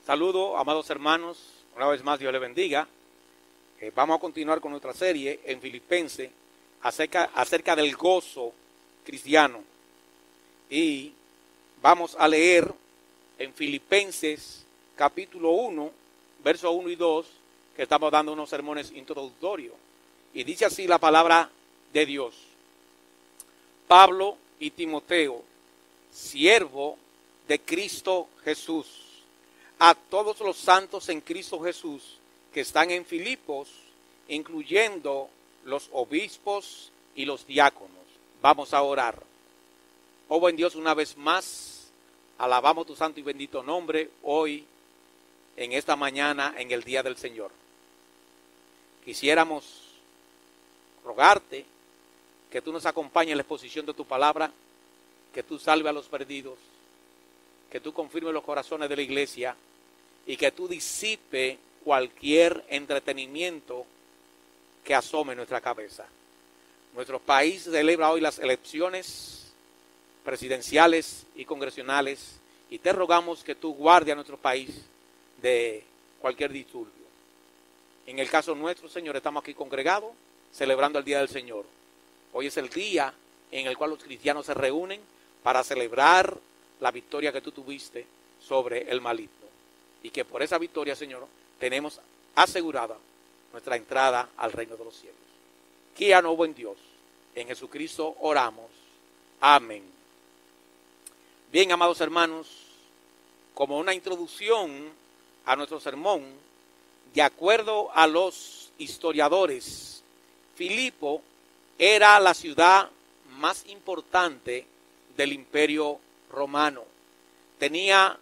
Saludo, amados hermanos, una vez más Dios les bendiga. Vamos a continuar con nuestra serie en Filipenses acerca del gozo cristiano. Y vamos a leer en Filipenses capítulo 1, versos 1 y 2, que estamos dando unos sermones introductorios. Y dice así la palabra de Dios. Pablo y Timoteo, siervo de Cristo Jesús, a todos los santos en Cristo Jesús que están en Filipos, incluyendo los obispos y los diáconos. Vamos a orar. Oh buen Dios, una vez más, alabamos tu santo y bendito nombre hoy, en esta mañana, en el día del Señor. Quisiéramos rogarte que tú nos acompañes en la exposición de tu palabra, que tú salves a los perdidos, que tú confirmes los corazones de la iglesia y que tú disipe cualquier entretenimiento que asome en nuestra cabeza. Nuestro país celebra hoy las elecciones presidenciales y congresionales y te rogamos que tú guardes a nuestro país de cualquier disturbio. En el caso nuestro, Señor, estamos aquí congregados celebrando el Día del Señor. Hoy es el día en el cual los cristianos se reúnen para celebrar la victoria que tú tuviste sobre el maligno. Y que por esa victoria, Señor, tenemos asegurada nuestra entrada al reino de los cielos. Guíanos, buen Dios. En Jesucristo oramos. Amén. Bien, amados hermanos, como una introducción a nuestro sermón, de acuerdo a los historiadores, Filipo era la ciudad más importante del Imperio Romano. Tenía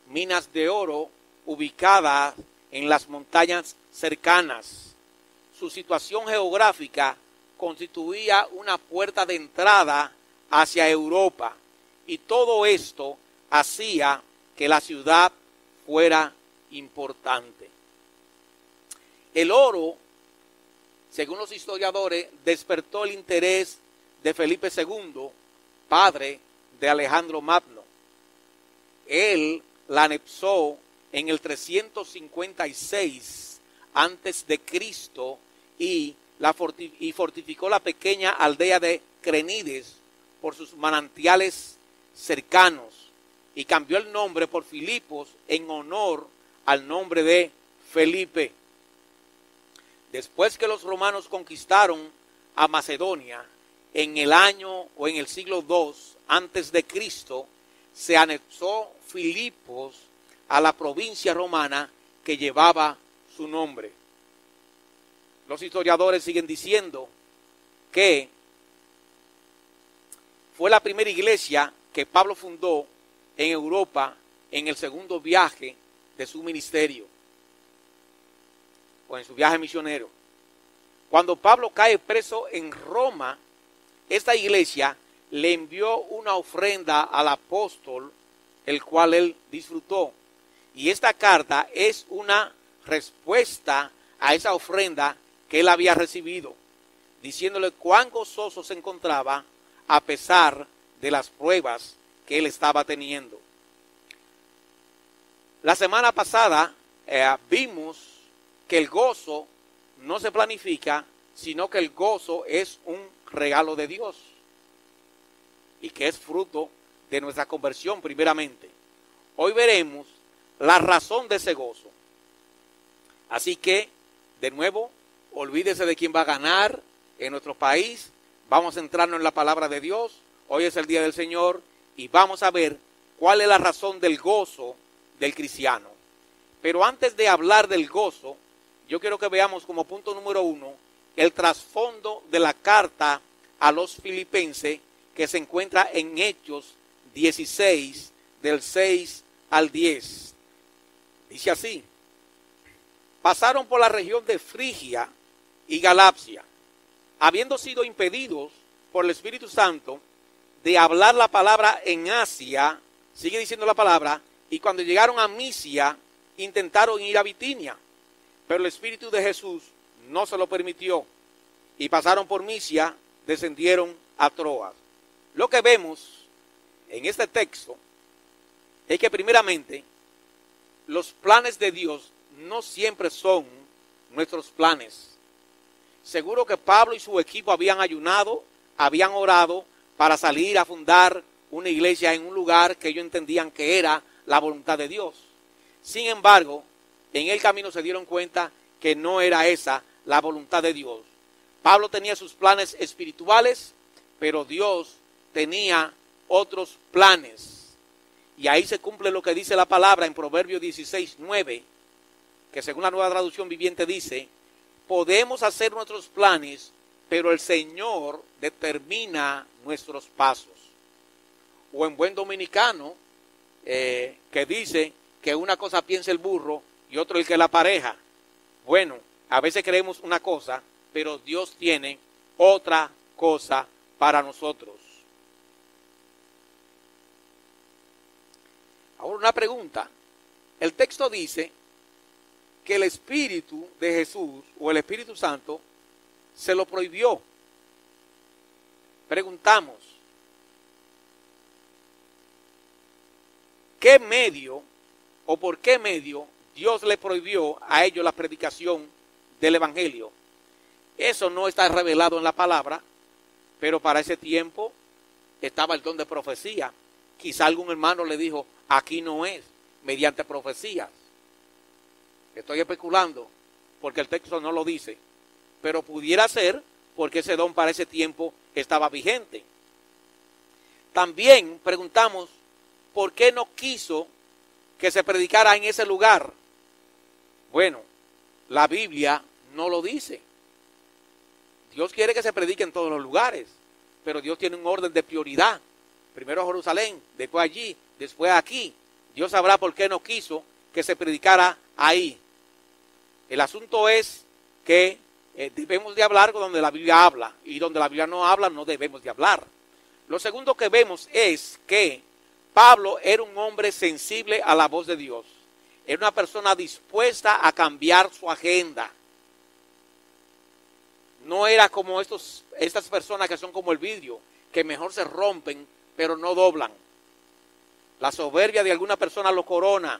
minas de oro ubicadas en las montañas cercanas. Su situación geográfica constituía una puerta de entrada hacia Europa y todo esto hacía que la ciudad fuera importante. El oro, según los historiadores, despertó el interés de Felipe II, padre de Alejandro Magno. Él la anexó en el 356 antes de Cristo y fortificó la pequeña aldea de Crenides por sus manantiales cercanos y cambió el nombre por Filipos en honor al nombre de Felipe. Después que los romanos conquistaron a Macedonia en el año o en el siglo II antes de Cristo, se anexó Filipos a la provincia romana que llevaba su nombre. Los historiadores siguen diciendo que fue la primera iglesia que Pablo fundó en Europa en el segundo viaje de su ministerio o en su viaje misionero. Cuando Pablo cae preso en Roma, esta iglesia le envió una ofrenda al apóstol, el cual él disfrutó. Y esta carta es una respuesta a esa ofrenda que él había recibido, diciéndole cuán gozoso se encontraba a pesar de las pruebas que él estaba teniendo. La semana pasada vimos que el gozo no se planifica, sino que el gozo es un regalo de Dios y que es fruto de nuestra conversión primeramente. Hoy veremos la razón de ese gozo. Así que, de nuevo, olvídese de quién va a ganar en nuestro país. Vamos a centrarnos en la palabra de Dios. Hoy es el día del Señor y vamos a ver cuál es la razón del gozo del cristiano. Pero antes de hablar del gozo, yo quiero que veamos como punto número 1 el trasfondo de la carta a los filipenses que se encuentra en Hechos 16, del 6 al 10. Dice así: pasaron por la región de Frigia y Galacia, habiendo sido impedidos por el Espíritu Santo de hablar la palabra en Asia, sigue diciendo la palabra, y cuando llegaron a Misia, intentaron ir a Bitinia, pero el Espíritu de Jesús no se lo permitió, y pasaron por Misia, descendieron a Troas. Lo que vemos en este texto es que primeramente los planes de Dios no siempre son nuestros planes. Seguro que Pablo y su equipo habían ayunado, habían orado para salir a fundar una iglesia en un lugar que ellos entendían que era la voluntad de Dios. Sin embargo, en el camino se dieron cuenta que no era esa la voluntad de Dios. Pablo tenía sus planes espirituales, pero Dios tenía otros planes. Y ahí se cumple lo que dice la palabra en Proverbios 16:9, que según la Nueva Traducción Viviente dice: podemos hacer nuestros planes, pero el Señor determina nuestros pasos. O en buen dominicano, que dice que una cosa piensa el burro y otro el que la pareja. Bueno, a veces creemos una cosa, pero Dios tiene otra cosa para nosotros. Ahora una pregunta. El texto dice que el Espíritu de Jesús o el Espíritu Santo se lo prohibió. Preguntamos, ¿qué medio o por qué medio Dios le prohibió a ellos la predicación del Evangelio? Eso no está revelado en la palabra, pero para ese tiempo estaba el don de profecía. Quizá algún hermano le dijo, aquí no es, mediante profecías. Estoy especulando, porque el texto no lo dice, pero pudiera ser porque ese don para ese tiempo estaba vigente. También preguntamos, ¿por qué no quiso que se predicara en ese lugar? Bueno, la Biblia no lo dice. Dios quiere que se predique en todos los lugares, pero Dios tiene un orden de prioridad. Primero Jerusalén, después allí, después aquí. Dios sabrá por qué no quiso que se predicara ahí. El asunto es que debemos de hablar donde la Biblia habla, y donde la Biblia no habla no debemos de hablar. Lo segundo que vemos es que Pablo era un hombre sensible a la voz de Dios. Era una persona dispuesta a cambiar su agenda. No era como estas personas que son como el vidrio, que mejor se rompen, pero no doblan. La soberbia de alguna persona lo corona.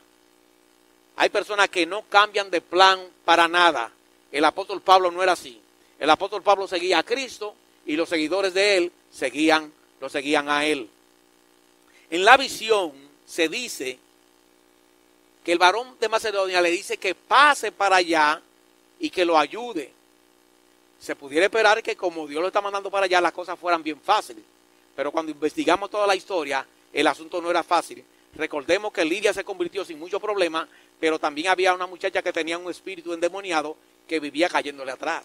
Hay personas que no cambian de plan para nada. El apóstol Pablo no era así. El apóstol Pablo seguía a Cristo y los seguidores de él lo seguían a él. En la visión se dice que el varón de Macedonia le dice que pase para allá y que lo ayude. Se pudiera esperar que como Dios lo está mandando para allá, las cosas fueran bien fáciles. Pero cuando investigamos toda la historia, el asunto no era fácil. Recordemos que Lidia se convirtió sin mucho problema, pero también había una muchacha que tenía un espíritu endemoniado que vivía cayéndole atrás.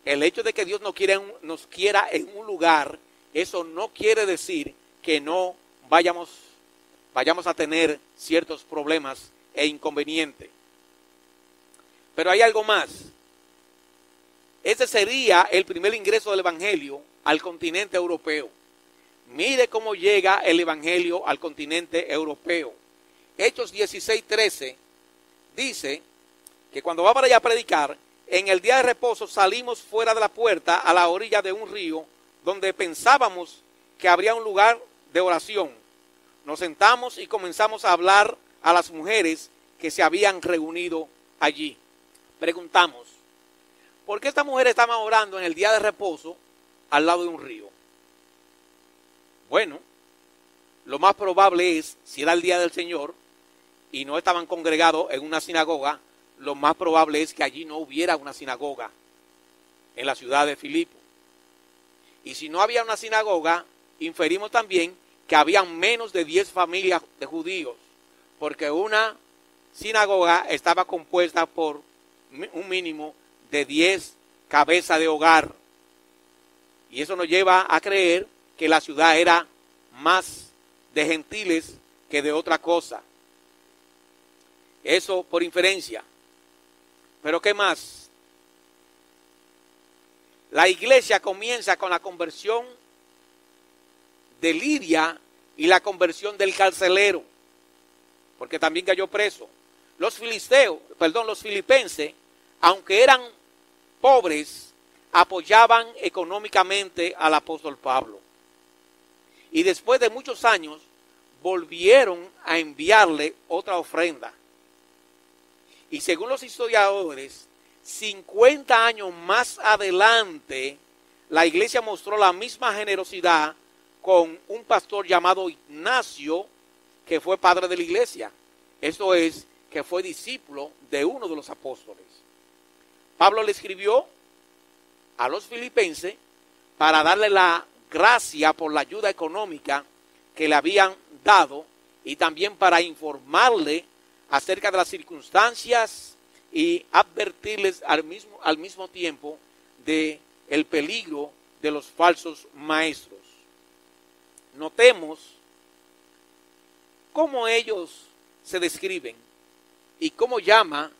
El hecho de que Dios nos quiera en un lugar, eso no quiere decir que no vayamos a tener ciertos problemas e inconvenientes. Pero hay algo más. Ese sería el primer ingreso del Evangelio al continente europeo. Mire cómo llega el Evangelio al continente europeo. Hechos 16:13 dice que cuando va para allá a predicar, en el día de reposo salimos fuera de la puerta a la orilla de un río donde pensábamos que habría un lugar de oración. Nos sentamos y comenzamos a hablar a las mujeres que se habían reunido allí. Preguntamos, ¿por qué estas mujeres estaban orando en el día de reposo al lado de un río? Bueno, lo más probable es, si era el día del Señor y no estaban congregados en una sinagoga, lo más probable es que allí no hubiera una sinagoga en la ciudad de Filipo. Y si no había una sinagoga, inferimos también que habían menos de 10 familias de judíos, porque una sinagoga estaba compuesta por un mínimo de 10 cabezas de hogar. Y eso nos lleva a creer que la ciudad era más de gentiles que de otra cosa. Eso por inferencia. Pero ¿qué más? La iglesia comienza con la conversión de Lidia y la conversión del carcelero, porque también cayó preso. Los filipenses, aunque eran pobres, apoyaban económicamente al apóstol Pablo. Y después de muchos años volvieron a enviarle otra ofrenda. Y según los historiadores, 50 años más adelante, la iglesia mostró la misma generosidad con un pastor llamado Ignacio, que fue padre de la iglesia. Esto es, que fue discípulo de uno de los apóstoles. Pablo le escribió a los filipenses para darle la gracia por la ayuda económica que le habían dado y también para informarle acerca de las circunstancias y advertirles al mismo tiempo de el peligro de los falsos maestros. Notemos cómo ellos se describen y cómo llama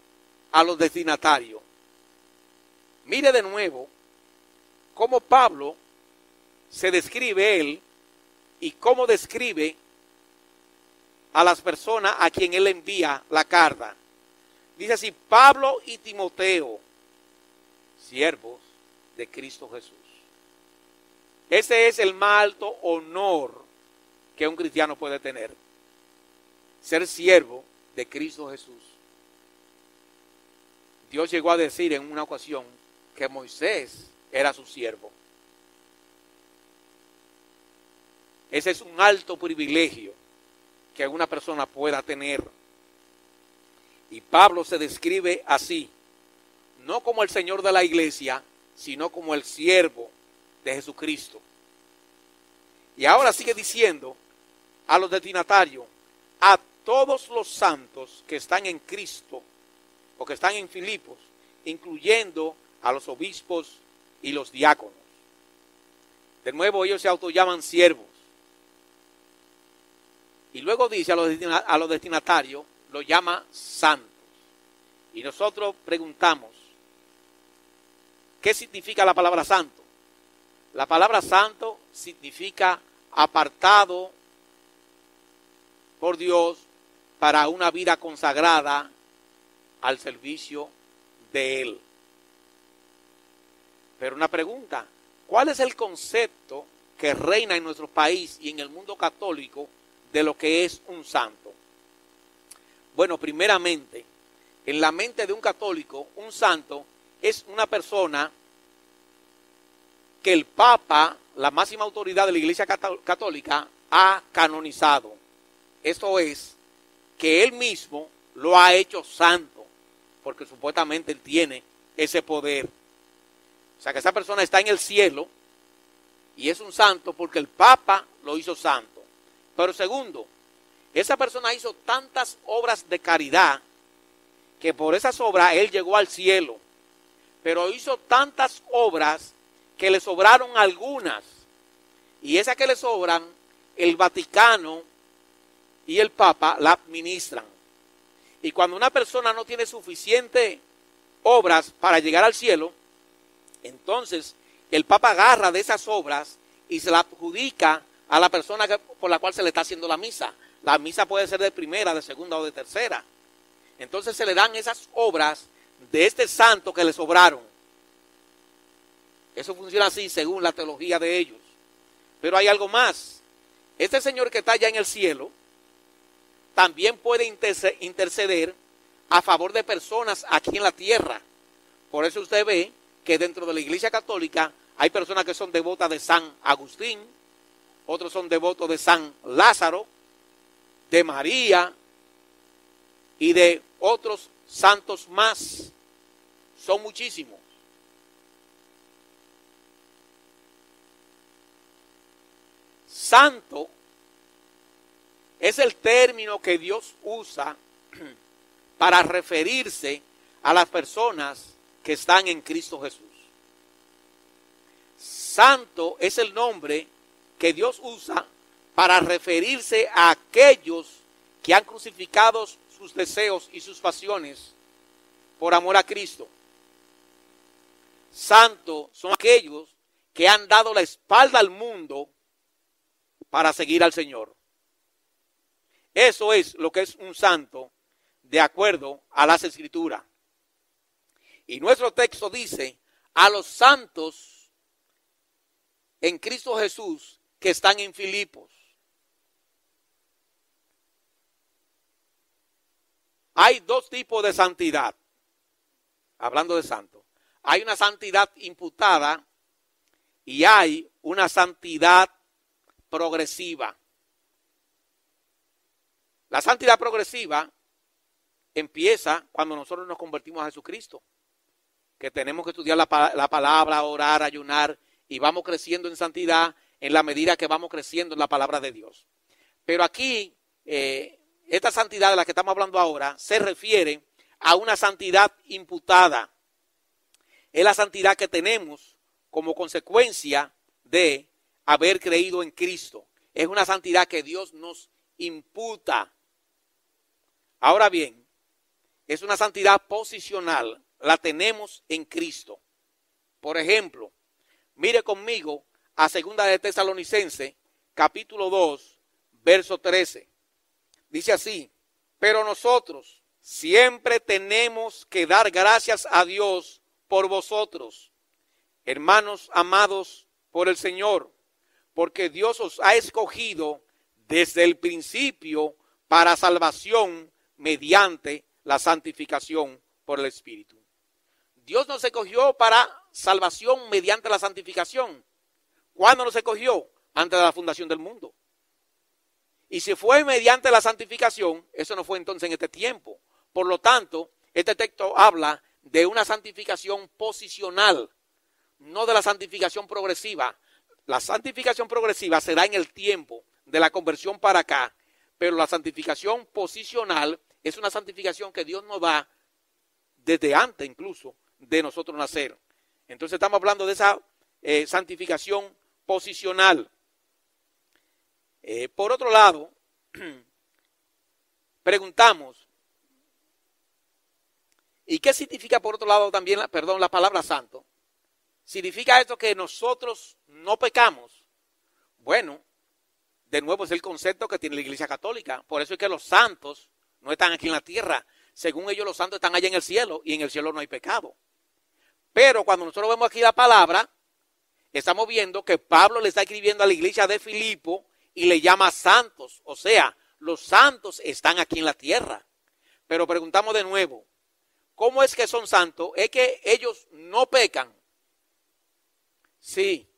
a los destinatarios. Mire de nuevo cómo Pablo se describe él y cómo describe a las personas a quien él envía la carta. Dice así: Pablo y Timoteo, siervos de Cristo Jesús. Ese es el más alto honor que un cristiano puede tener: ser siervo de Cristo Jesús. Dios llegó a decir en una ocasión que Moisés era su siervo. Ese es un alto privilegio que una persona pueda tener. Y Pablo se describe así, no como el Señor de la iglesia, sino como el siervo de Jesucristo. Y ahora sigue diciendo a los destinatarios: a todos los santos que están en Cristo o que están en Filipos, incluyendo a los obispos y los diáconos. De nuevo, ellos se autollaman siervos. Y luego dice a los destinatarios, lo llama santos. Y nosotros preguntamos, ¿qué significa la palabra santo? La palabra santo significa apartado por Dios para una vida consagrada al servicio de Él. Pero una pregunta: ¿cuál es el concepto que reina en nuestro país y en el mundo católico de lo que es un santo? Bueno, primeramente, en la mente de un católico, un santo es una persona que el Papa, la máxima autoridad de la Iglesia Católica, ha canonizado. Esto es, que él mismo lo ha hecho santo, porque supuestamente él tiene ese poder. O sea que esa persona está en el cielo y es un santo porque el Papa lo hizo santo. Pero segundo, esa persona hizo tantas obras de caridad que por esas obras él llegó al cielo. Pero hizo tantas obras que le sobraron algunas. Y esas que le sobran, el Vaticano y el Papa la administran. Y cuando una persona no tiene suficientes obras para llegar al cielo, entonces el Papa agarra de esas obras y se la adjudica a la persona por la cual se le está haciendo la misa. La misa puede ser de primera, de segunda o de tercera. Entonces se le dan esas obras de este santo que le sobraron. Eso funciona así según la teología de ellos. Pero hay algo más. Este señor que está allá en el cielo también puede interceder a favor de personas aquí en la tierra. Por eso usted ve que dentro de la Iglesia Católica hay personas que son devotas de San Agustín, otros son devotos de San Lázaro, de María y de otros santos más. Son muchísimos. Santo es el término que Dios usa para referirse a las personas que están en Cristo Jesús. Santo es el nombre que Dios usa para referirse a aquellos que han crucificado sus deseos y sus pasiones por amor a Cristo. Santos son aquellos que han dado la espalda al mundo para seguir al Señor. Eso es lo que es un santo de acuerdo a las Escrituras. Y nuestro texto dice: a los santos en Cristo Jesús que están en Filipos. Hay dos tipos de santidad. Hablando de santo. Hay una santidad imputada y hay una santidad progresiva. La santidad progresiva empieza cuando nosotros nos convertimos a Jesucristo. Que tenemos que estudiar la palabra, orar, ayunar y vamos creciendo en santidad en la medida que vamos creciendo en la palabra de Dios. Pero aquí, esta santidad de la que estamos hablando ahora se refiere a una santidad imputada. Es la santidad que tenemos como consecuencia de haber creído en Cristo. Es una santidad que Dios nos imputa. Ahora bien, es una santidad posicional. La tenemos en Cristo. Por ejemplo, mire conmigo a 2 de Tesalonicenses, capítulo 2, verso 13. Dice así: pero nosotros siempre tenemos que dar gracias a Dios por vosotros, hermanos amados por el Señor, porque Dios os ha escogido desde el principio para salvación mediante la santificación por el Espíritu. Dios nos escogió para salvación mediante la santificación. ¿Cuándo nos escogió? Antes de la fundación del mundo. Y si fue mediante la santificación, eso no fue entonces en este tiempo. Por lo tanto, este texto habla de una santificación posicional, no de la santificación progresiva. La santificación progresiva se da en el tiempo de la conversión para acá, pero la santificación posicional es una santificación que Dios nos da desde antes incluso de nosotros nacer. Entonces estamos hablando de esa santificación posicional. Por otro lado, preguntamos, ¿y qué significa por otro lado también la palabra santo? ¿Significa esto que nosotros no pecamos? Bueno, de nuevo es el concepto que tiene la Iglesia Católica. Por eso es que los santos no están aquí en la tierra. Según ellos, los santos están allá en el cielo y en el cielo no hay pecado. Pero cuando nosotros vemos aquí la palabra, estamos viendo que Pablo le está escribiendo a la iglesia de Filipo y le llama santos. O sea, los santos están aquí en la tierra. Pero preguntamos de nuevo, ¿cómo es que son santos? ¿Es que ellos no pecan? Sí,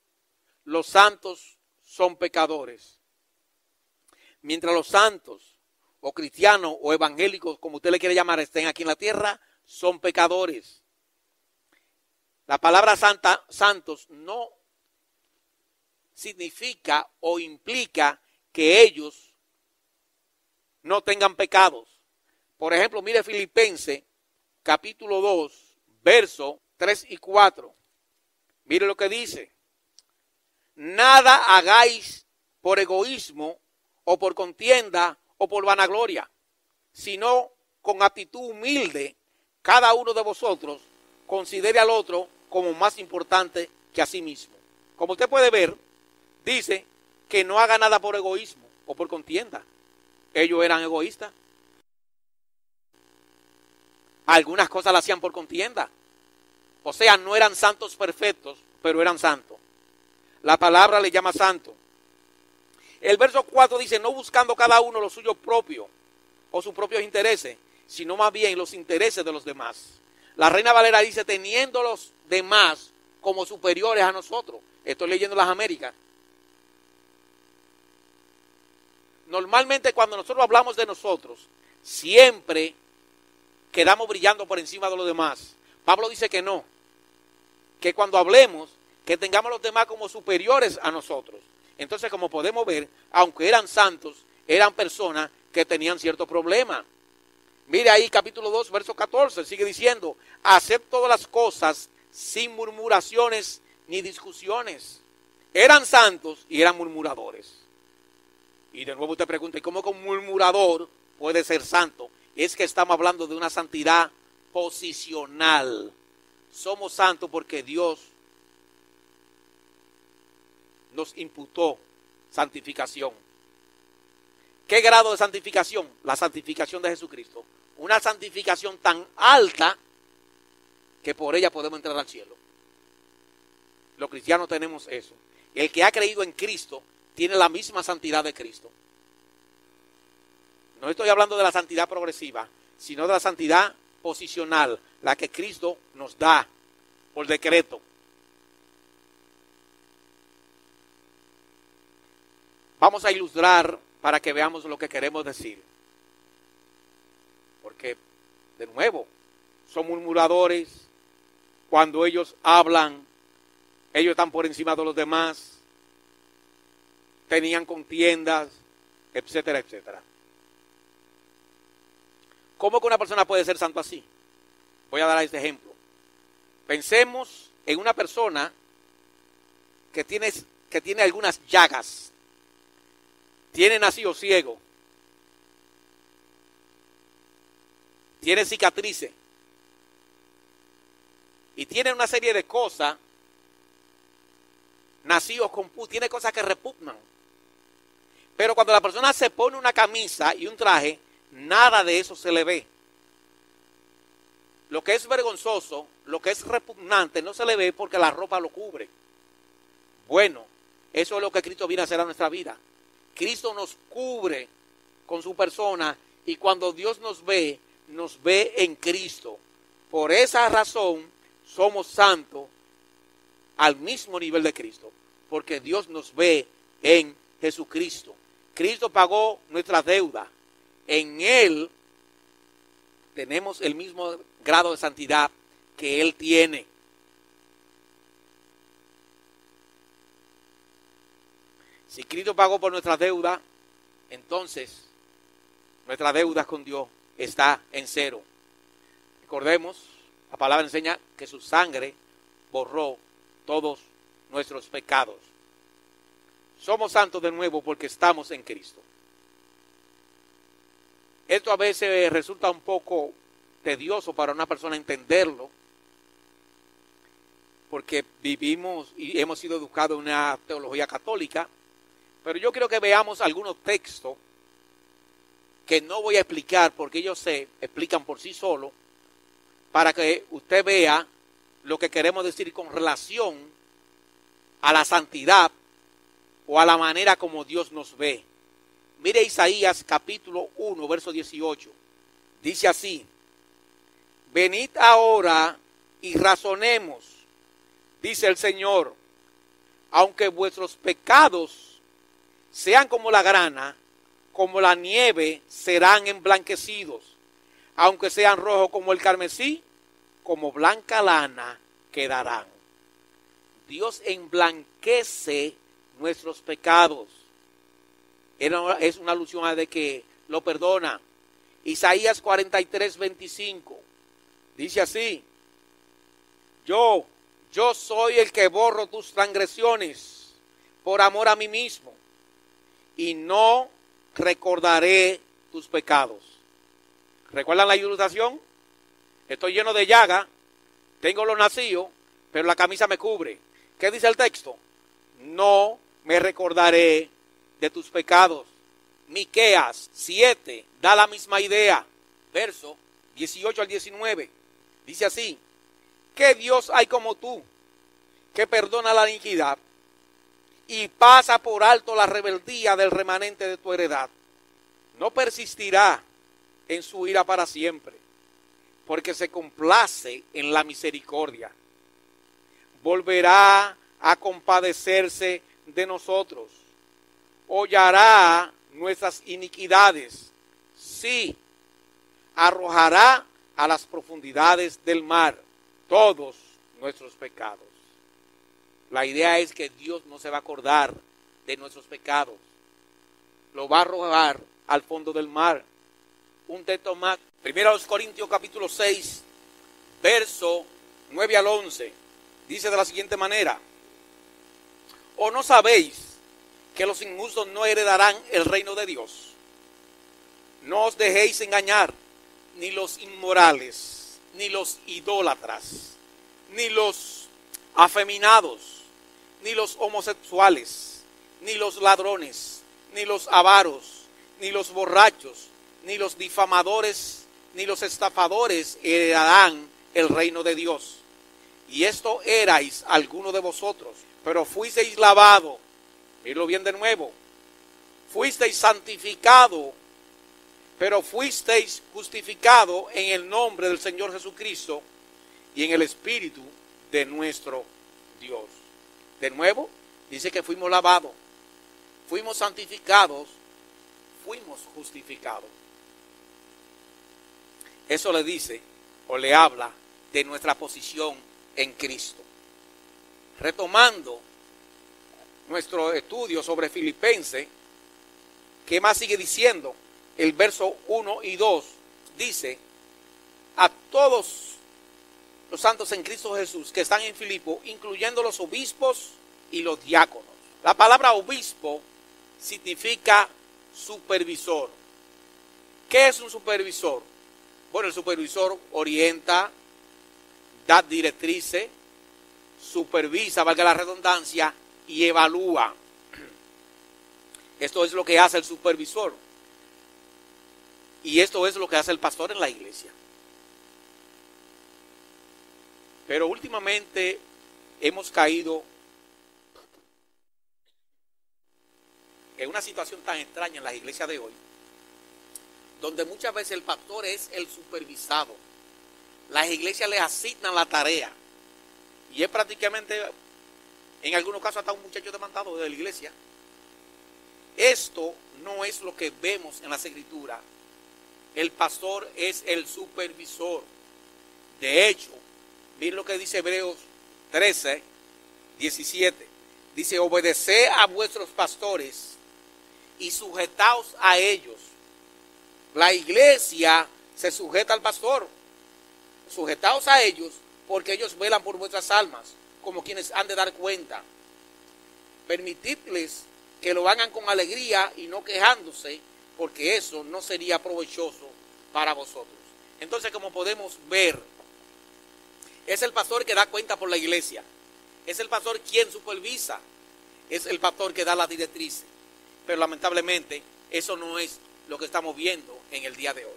los santos son pecadores. Mientras los santos, o cristianos, o evangélicos, como usted le quiere llamar, estén aquí en la tierra, son pecadores. La palabra santos no significa o implica que ellos no tengan pecados. Por ejemplo, mire Filipenses, capítulo 2, versos 3 y 4. Mire lo que dice. Nada hagáis por egoísmo o por contienda o por vanagloria, sino con actitud humilde, cada uno de vosotros considere al otro como más importante que a sí mismo. Como usted puede ver, dice que no haga nada por egoísmo o por contienda. Ellos eran egoístas. Algunas cosas las hacían por contienda. O sea, no eran santos perfectos, pero eran santos. La palabra le llama santo. El verso 4 dice, no buscando cada uno lo suyo propio o sus propios intereses, sino más bien los intereses de los demás. La Reina Valera dice, teniendo los demás como superiores a nosotros. Estoy leyendo las Américas. Normalmente cuando nosotros hablamos de nosotros, siempre quedamos brillando por encima de los demás. Pablo dice que no, que cuando hablemos, que tengamos los demás como superiores a nosotros. Entonces, como podemos ver, aunque eran santos, eran personas que tenían ciertos problemas. Mire ahí capítulo 2, verso 14, sigue diciendo, haced todas las cosas sin murmuraciones ni discusiones. Eran santos y eran murmuradores. Y de nuevo usted pregunta, ¿y cómo que un murmurador puede ser santo? Es que estamos hablando de una santidad posicional. Somos santos porque Dios nos imputó santificación. ¿Qué grado de santificación? La santificación de Jesucristo. Una santificación tan alta que por ella podemos entrar al cielo. Los cristianos tenemos eso. El que ha creído en Cristo tiene la misma santidad de Cristo. No estoy hablando de la santidad progresiva. sino de la santidad posicional, la que Cristo nos da por decreto. Vamos a ilustrar para que veamos lo que queremos decir. Porque, de nuevo, son murmuradores. Cuando ellos hablan, ellos están por encima de los demás. Tenían contiendas, etcétera, etcétera. ¿Cómo que una persona puede ser santo así? Voy a dar este ejemplo. Pensemos en una persona que tiene algunas llagas. Tiene nacido ciego. Tiene cicatrices. Y tiene una serie de cosas. Nacidos con pus. Tiene cosas que repugnan. Pero cuando la persona se pone una camisa y un traje, nada de eso se le ve. Lo que es vergonzoso, lo que es repugnante, no se le ve porque la ropa lo cubre. Bueno, eso es lo que Cristo viene a hacer a nuestra vida. Cristo nos cubre con su persona y cuando Dios nos ve en Cristo. Por esa razón somos santos al mismo nivel de Cristo, porque Dios nos ve en Jesucristo. Cristo pagó nuestra deuda. En Él tenemos el mismo grado de santidad que Él tiene. Si Cristo pagó por nuestra deuda, entonces nuestra deuda con Dios está en cero. Recordemos, la palabra enseña que su sangre borró todos nuestros pecados. Somos santos de nuevo porque estamos en Cristo. Esto a veces resulta un poco tedioso para una persona entenderlo, porque vivimos y hemos sido educados en una teología católica, pero yo quiero que veamos algunos textos que no voy a explicar porque ellos se explican por sí solos, para que usted vea lo que queremos decir con relación a la santidad o a la manera como Dios nos ve. Mire Isaías capítulo 1, verso 18. Dice así: venid ahora y razonemos, dice el Señor, aunque vuestros pecados sean como la grana, como la nieve serán emblanquecidos, aunque sean rojos como el carmesí, como blanca lana quedarán. Dios emblanquece nuestros pecados. Es una alusión a de que lo perdona. Isaías 43, 25. Dice así: yo soy el que borro tus transgresiones por amor a mí mismo, y no recordaré tus pecados. ¿Recuerdan la ilustración? Estoy lleno de llaga, tengo los nacidos, pero la camisa me cubre. ¿Qué dice el texto? No me recordaré de tus pecados. Miqueas 7 da la misma idea. Verso 18 al 19. Dice así: ¿qué Dios hay como tú, que perdona la iniquidad y pasa por alto la rebeldía del remanente de tu heredad? No persistirá en su ira para siempre, porque se complace en la misericordia. Volverá a compadecerse de nosotros. Hollará nuestras iniquidades. Sí, arrojará a las profundidades del mar todos nuestros pecados. La idea es que Dios no se va a acordar de nuestros pecados. Lo va a arrojar al fondo del mar. Un texto más. 1 Corintios capítulo 6, verso 9 al 11. Dice de la siguiente manera: ¿o no sabéis que los injustos no heredarán el reino de Dios? No os dejéis engañar, ni los inmorales, ni los idólatras, ni los afeminados, ni los homosexuales, ni los ladrones, ni los avaros, ni los borrachos, ni los difamadores, ni los estafadores heredarán el reino de Dios. Y esto erais alguno de vosotros, pero fuisteis lavado, mirlo bien de nuevo, fuisteis santificado, pero fuisteis justificados en el nombre del Señor Jesucristo y en el Espíritu de nuestro Dios. De nuevo, dice que fuimos lavados, fuimos santificados, fuimos justificados. Eso le dice o le habla de nuestra posición en Cristo. Retomando nuestro estudio sobre Filipenses, ¿qué más sigue diciendo? El verso 1 y 2 dice: a todos los santos en Cristo Jesús que están en Filipo, incluyendo los obispos y los diáconos. La palabra obispo significa supervisor. ¿Qué es un supervisor? Bueno, el supervisor orienta, da directrices, supervisa, valga la redundancia, y evalúa. Esto es lo que hace el supervisor. Y esto es lo que hace el pastor en la iglesia. Pero últimamente hemos caído en una situación tan extraña en las iglesias de hoy, donde muchas veces el pastor es el supervisado. Las iglesias le asignan la tarea. Y es prácticamente, en algunos casos, hasta un muchacho demandado de la iglesia. Esto no es lo que vemos en las escrituras. El pastor es el supervisor. De hecho, miren lo que dice Hebreos 13, 17. Dice: obedeced a vuestros pastores y sujetaos a ellos. La iglesia se sujeta al pastor. Sujetaos a ellos, porque ellos velan por vuestras almas, como quienes han de dar cuenta. Permitidles que lo hagan con alegría y no quejándose, porque eso no sería provechoso para vosotros. Entonces, como podemos ver, es el pastor que da cuenta por la iglesia. Es el pastor quien supervisa. Es el pastor que da las directrices. Pero lamentablemente, eso no es lo que estamos viendo en el día de hoy.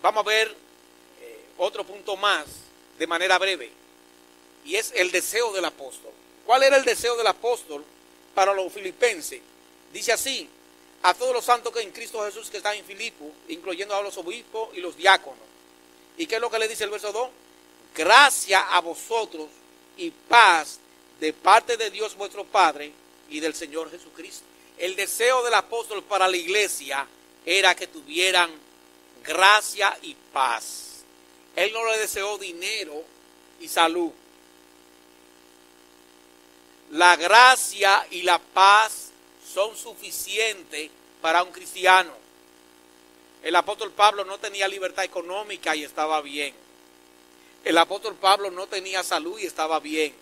Vamos a ver otro punto más de manera breve, y es el deseo del apóstol. ¿Cuál era el deseo del apóstol para los filipenses? Dice así: a todos los santos que en Cristo Jesús que están en Filipo, incluyendo a los obispos y los diáconos. ¿Y qué es lo que le dice el verso 2? Gracia a vosotros y paz de parte de Dios vuestro Padre y del Señor Jesucristo. El deseo del apóstol para la iglesia era que tuvieran gracia y paz. Él no le deseó dinero y salud. La gracia y la paz son suficientes para un cristiano. El apóstol Pablo no tenía libertad económica y estaba bien. El apóstol Pablo no tenía salud y estaba bien.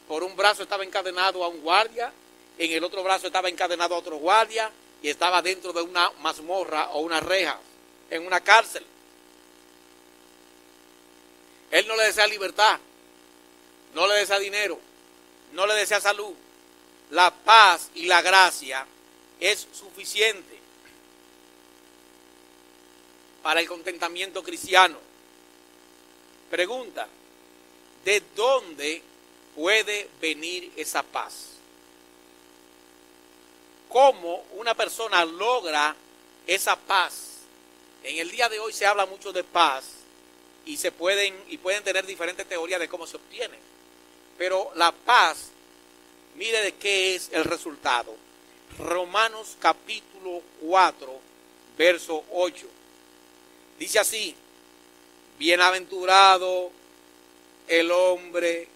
Por un brazo estaba encadenado a un guardia, en el otro brazo estaba encadenado a otro guardia y estaba dentro de una mazmorra o una reja, en una cárcel. Él no le desea libertad, no le desea dinero, no le desea salud. La paz y la gracia es suficiente para el contentamiento cristiano. Pregunta: ¿de dónde puede venir esa paz? ¿Cómo una persona logra esa paz? En el día de hoy se habla mucho de paz y pueden tener diferentes teorías de cómo se obtiene. Pero la paz, mire de qué es el resultado. Romanos capítulo 4, verso 8. Dice así: bienaventurado el hombre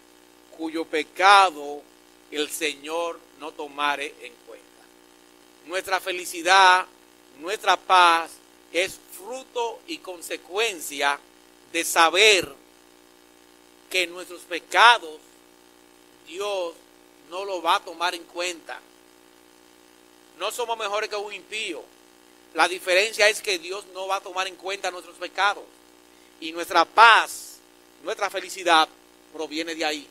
cuyo pecado el Señor no tomare en cuenta. Nuestra felicidad, nuestra paz es fruto y consecuencia de saber que nuestros pecados Dios no los va a tomar en cuenta. No somos mejores que un impío. La diferencia es que Dios no va a tomar en cuenta nuestros pecados. Y nuestra paz, nuestra felicidad proviene de ahí.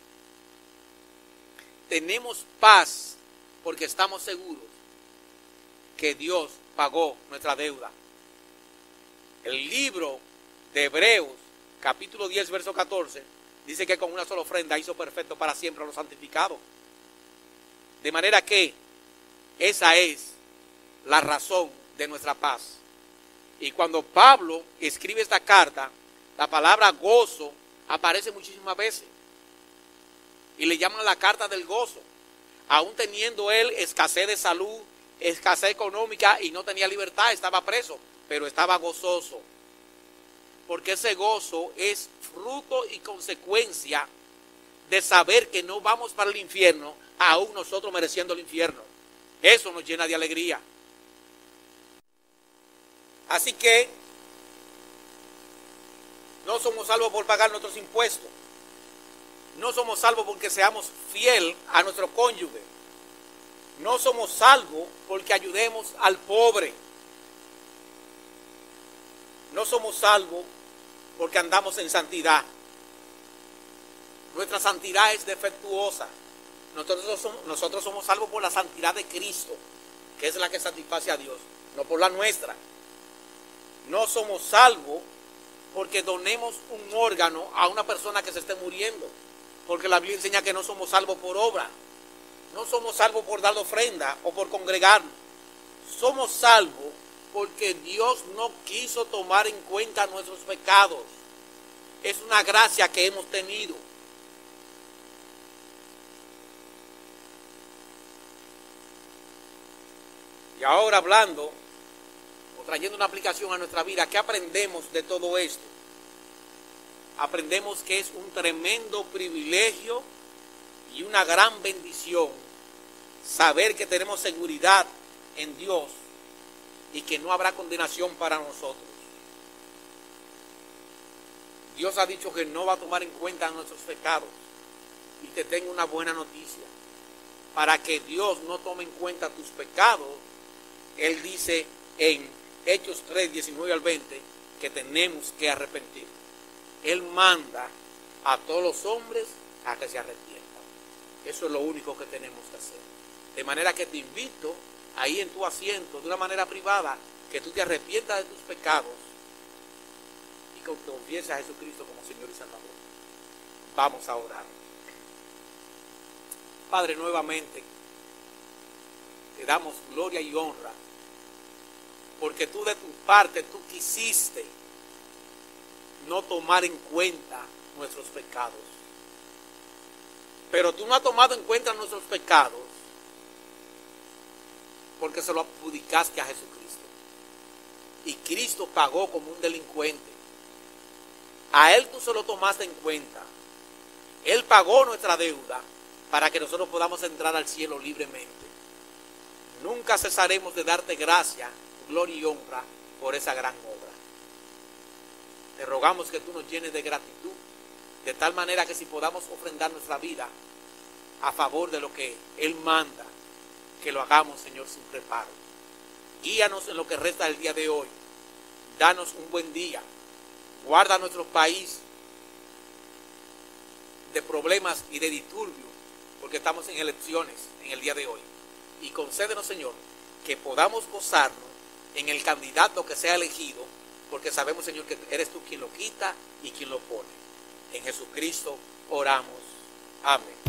Tenemos paz porque estamos seguros que Dios pagó nuestra deuda. El libro de Hebreos, capítulo 10, verso 14, dice que con una sola ofrenda hizo perfecto para siempre a los santificados. De manera que esa es la razón de nuestra paz. Y cuando Pablo escribe esta carta, la palabra gozo aparece muchísimas veces. Y le llaman la carta del gozo. Aún teniendo él escasez de salud, escasez económica y no tenía libertad, estaba preso, pero estaba gozoso. Porque ese gozo es fruto y consecuencia de saber que no vamos para el infierno, aún nosotros mereciendo el infierno. Eso nos llena de alegría. Así que no somos salvos por pagar nuestros impuestos. No somos salvos porque seamos fiel a nuestro cónyuge. No somos salvos porque ayudemos al pobre. No somos salvos porque andamos en santidad. Nuestra santidad es defectuosa. Nosotros somos salvos por la santidad de Cristo, que es la que satisface a Dios, no por la nuestra. No somos salvos porque donemos un órgano a una persona que se esté muriendo, porque la Biblia enseña que no somos salvos por obra. No somos salvos por dar ofrenda o por congregarnos. Somos salvos porque Dios no quiso tomar en cuenta nuestros pecados. Es una gracia que hemos tenido. Y ahora hablando o trayendo una aplicación a nuestra vida, ¿qué aprendemos de todo esto? Aprendemos que es un tremendo privilegio y una gran bendición saber que tenemos seguridad en Dios y que no habrá condenación para nosotros. Dios ha dicho que no va a tomar en cuenta nuestros pecados. Y te tengo una buena noticia. Para que Dios no tome en cuenta tus pecados, Él dice en Hechos 3, 19 al 20, que tenemos que arrepentir. Él manda a todos los hombres a que se arrepientan. Eso es lo único que tenemos que hacer. De manera que te invito ahí en tu asiento, de una manera privada, que tú te arrepientas de tus pecados y que confieses a Jesucristo como Señor y Salvador. Vamos a orar. Padre, nuevamente te damos gloria y honra, porque tú de tu parte, tú quisiste no tomar en cuenta nuestros pecados. Pero tú no has tomado en cuenta nuestros pecados porque se lo adjudicaste a Jesucristo. Y Cristo pagó como un delincuente. A Él tú se lo tomaste en cuenta. Él pagó nuestra deuda para que nosotros podamos entrar al cielo libremente. Nunca cesaremos de darte gracia, gloria y honra por esa gran obra. Te rogamos que tú nos llenes de gratitud, de tal manera que si podamos ofrendar nuestra vida a favor de lo que Él manda, que lo hagamos, Señor, sin reparo. Guíanos en lo que resta del día de hoy. Danos un buen día. Guarda nuestro país de problemas y de disturbios, porque estamos en elecciones en el día de hoy. Y concédenos, Señor, que podamos gozarnos en el candidato que sea elegido, porque sabemos, Señor, que eres tú quien lo quita y quien lo pone. En Jesucristo oramos. Amén.